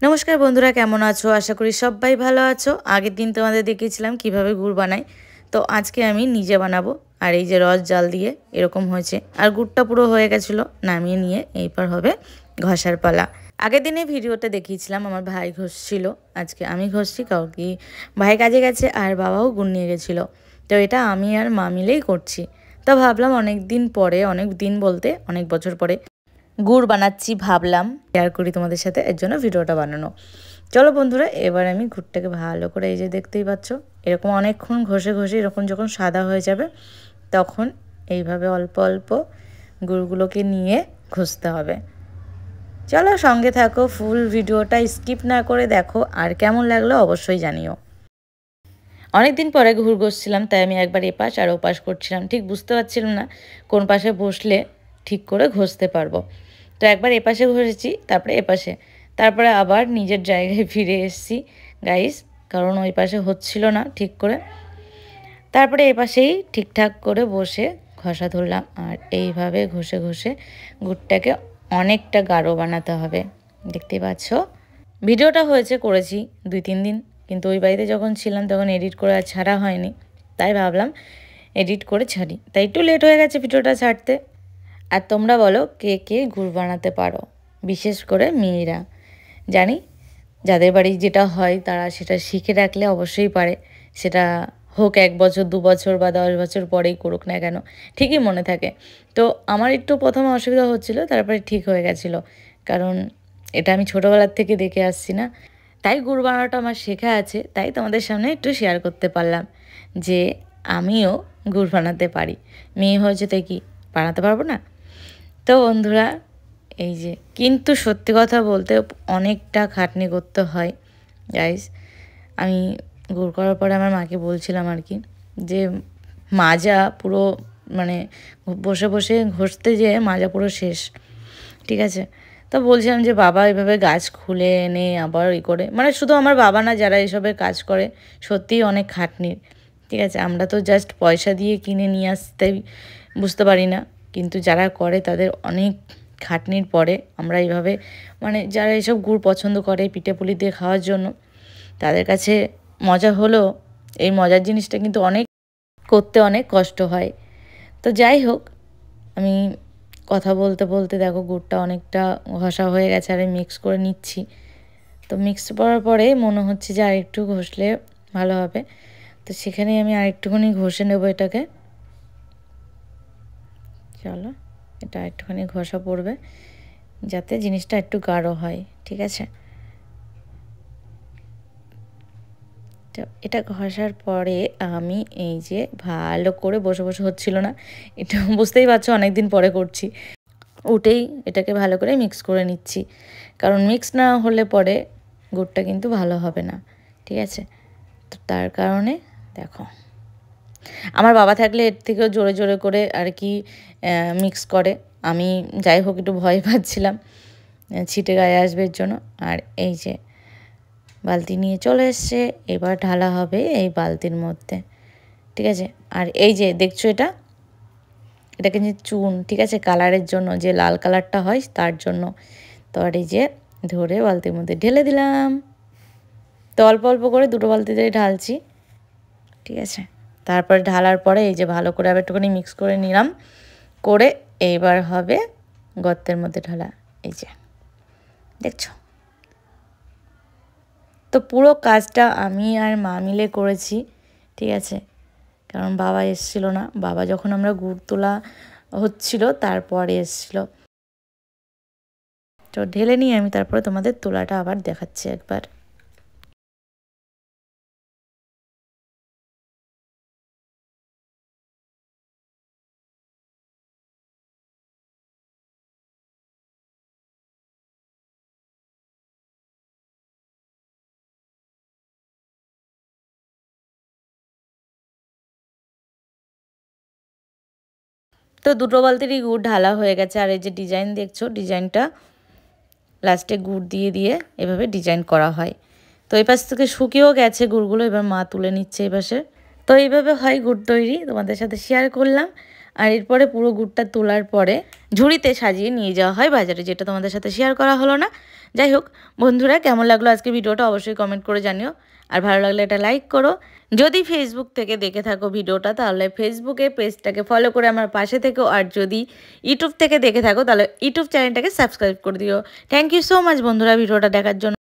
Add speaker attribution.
Speaker 1: নমস্কার বন্ধুরা, কেমন আছো? আশা করি সবাই ভালো আছো। আগের দিন তোমাদের দেখিয়েছিলাম কিভাবে গুড় বানাই, তো আজকে আমি নিজে বানাবো। আর এই যে রস জাল দিয়ে এরকম হয়েছে, আর গুড়টা পুরো হয়ে গেছিলো, নামিয়ে নিয়ে এইবার হবে ঘষার পালা। আগের দিনে ভিডিওতে দেখিয়েছিলাম আমার ভাই ঘষছিল, আজকে আমি ঘষছি। কারণ কি ভাই কাজে গেছে আর বাবাও গুড় নিয়ে গেছিলো, তো এটা আমি আর মা মিলেই করছি। তো ভাবলাম অনেক দিন পরে, অনেক দিন বলতে অনেক বছর পরে গুড় বানাচ্ছি, ভাবলাম শেয়ার করি তোমাদের সাথে, এর জন্য ভিডিওটা বানানো। চলো বন্ধুরা, এবার আমি গুড়টাকে ভালো করে, এই যে দেখতেই পাচ্ছ, এরকম অনেকক্ষণ ঘষে ঘষে এরকম যখন সাদা হয়ে যাবে তখন এইভাবে অল্প অল্প গুড়গুলোকে নিয়ে ঘষতে হবে। চলো সঙ্গে থাকো, ফুল ভিডিওটা স্কিপ না করে দেখো, আর কেমন লাগলো অবশ্যই জানিও। অনেক দিন পরে গুড় ঘষছিলাম, তাই আমি একবার এপাশ আর ওপাশ করছিলাম, ঠিক বুঝতে পারছিলাম না কোন পাশে বসলে ঠিক করে ঘষতে পারবো। তো একবার এপাশে ঘষেছি, তারপরে এপাশে, তারপরে আবার নিজের জায়গায় ফিরে এসেছি গাইস, কারণ ওই পাশে হচ্ছিল না ঠিক করে। তারপরে এই পাশেই ঠিকঠাক করে বসে ঘষা ধরলাম, আর এইভাবে ঘষে ঘষে গুড়টাকে অনেকটা গাঢ় বানাতে হবে। দেখতেই পাচ্ছ ভিডিওটা করেছি 2-3 দিন, কিন্তু ওই বাড়িতে যখন ছিলাম তখন এডিট করে আর ছাড়া হয়নি, তাই ভাবলাম এডিট করে ছাড়ি, তাই একটু লেট হয়ে গেছে ভিডিওটা ছাড়তে। আর তোমরা বলো কে কে গুড় বানাতে পারো, বিশেষ করে মেয়েরা। জানি যাদের বাড়ি যেটা হয় তারা সেটা শিখে রাখলে অবশ্যই পারে, সেটা হোক 1 বছর 2 বছর বা 10 বছর পরেই করুক না কেন, ঠিকই মনে থাকে। তো আমার একটু প্রথমে অসুবিধা হচ্ছিল, তারপরে ঠিক হয়ে গেছিলো, কারণ এটা আমি ছোটোবেলার থেকে দেখে আসছি না, তাই গুড় বানানোটা আমার শেখা আছে। তাই তোমাদের সামনে একটু শেয়ার করতে পারলাম যে আমিও গুড় বানাতে পারি। মেয়ে হয়েছে তাই কি বানাতে পারবো না? তো বন্ধুরা, এই যে কিন্তু সত্যি কথা বলতে অনেকটা খাটনি করতে হয় গাইস। আমি গুড় করার পরে আমার মাকে বলছিলাম আর কি, যে মাজা পুরো, মানে বসে বসে ঘষতে যেয়ে মাজা পুরো শেষ, ঠিক আছে। তো বলছিলাম যে বাবা এভাবে গাছ খুলে এনে আবার করে, মানে শুধু আমার বাবা না, যারা এসবের কাজ করে সত্যিই অনেক খাটনির, ঠিক আছে। আমরা তো জাস্ট পয়সা দিয়ে কিনে নিয়ে আসতেই বুঝতে পারি না, কিন্তু যারা করে তাদের অনেক খাটনির পরে আমরা এইভাবে, মানে যারা এসব গুড় পছন্দ করে পিঠে পুলি দিয়ে খাওয়ার জন্য, তাদের কাছে মজা হলেও এই মজার জিনিসটা কিন্তু অনেক করতে অনেক কষ্ট হয়। তো যাই হোক, আমি কথা বলতে বলতে দেখো গুড়টা অনেকটা ঘষা হয়ে গেছে, আর মিক্স করে নিচ্ছি। তো মিক্স করার পরে মনে হচ্ছে যে আরেকটু ঘষলে ভালো হবে, তো সেখানে আমি আরেকটুখানি ঘষে নেব এটাকে। চলো, এটা একটুখানি ঘষা পড়বে যাতে জিনিসটা একটু গাঢ় হয়, ঠিক আছে। তো এটা ঘষার পরে আমি এই যে ভালো করে বসে বসে হচ্ছিল না, এটা বুঝতেই পারছো অনেক দিন পরে করছি, উঠেই এটাকে ভালো করে মিক্স করে নিচ্ছি, কারণ মিক্স না হলে পরে গুড়টা কিন্তু ভালো হবে না, ঠিক আছে। তো তার কারণে দেখো, আমার বাবা থাকলে এর থেকেও জোরে জোরে করে আর কি মিক্স করে, আমি যাই হোক একটু ভয় পাচ্ছিলাম ছিটে গায়ে আসবে এর জন্য। আর এই যে বালতি নিয়ে চলে এসছে, এবার ঢালা হবে এই বালতির মধ্যে, ঠিক আছে। আর এই যে দেখছো এটা কিন্তু চুন, ঠিক আছে, কালারের জন্য, যে লাল কালারটা হয় তার জন্য। তো আর এই যে ধরে বালতির মধ্যে ঢেলে দিলাম, তো অল্প অল্প করে 2টো বালতিতে ঢালছি, ঠিক আছে। তারপর ঢালার পরে এই যে ভালো করে আবার একটুখানি মিক্স করে নিলাম, করে এইবার হবে গর্তের মধ্যে ঢালা, এই যে দেখছো। তো পুরো কাজটা আমি আর মা মিলে করেছি, ঠিক আছে, কারণ বাবা এসেছিলো না, বাবা যখন আমরা গুড় তোলা হচ্ছিল তারপরে এসেছিলো। তো ঢেলে নিয়ে আমি তারপরে তোমাদের তোলাটা আবার দেখাচ্ছি একবার। তো 2টো বালতিরই গুড় ঢালা হয়ে গেছে, আর এই যে ডিজাইন দেখছো, ডিজাইনটা লাস্টে গুড় দিয়ে দিয়ে এভাবে ডিজাইন করা হয়। তো এই পাশ থেকে শুকিয়েও গেছে গুড়গুলো, এবার মা তুলে নিচ্ছে এই পাশে। তো এইভাবে হয় গুড় তৈরি, তোমাদের সাথে শেয়ার করলাম। আর এরপরে পুরো গুড়টা তোলার পরে ঝুড়িতে সাজিয়ে নিয়ে যাওয়া হয় বাজারে, যেটা তোমাদের সাথে শেয়ার করা হলো না। যাই হোক বন্ধুরা, কেমন লাগলো আজকে ভিডিওটা অবশ্যই কমেন্ট করে জানিও। আর ভালো লাগলে এটা লাইক করো। যদি ফেসবুক থেকে দেখে থাকো ভিডিওটা তাহলে ফেসবুকে পেজটাকে ফলো করে আমার পাশে থেকো। আর যদি ইউটিউব থেকে দেখে থাকো তাহলে ইউটিউব চ্যানেলটাকে সাবস্ক্রাইব করে দিও। থ্যাংক ইউ সো মাচ বন্ধুরা ভিডিওটা দেখার জন্য।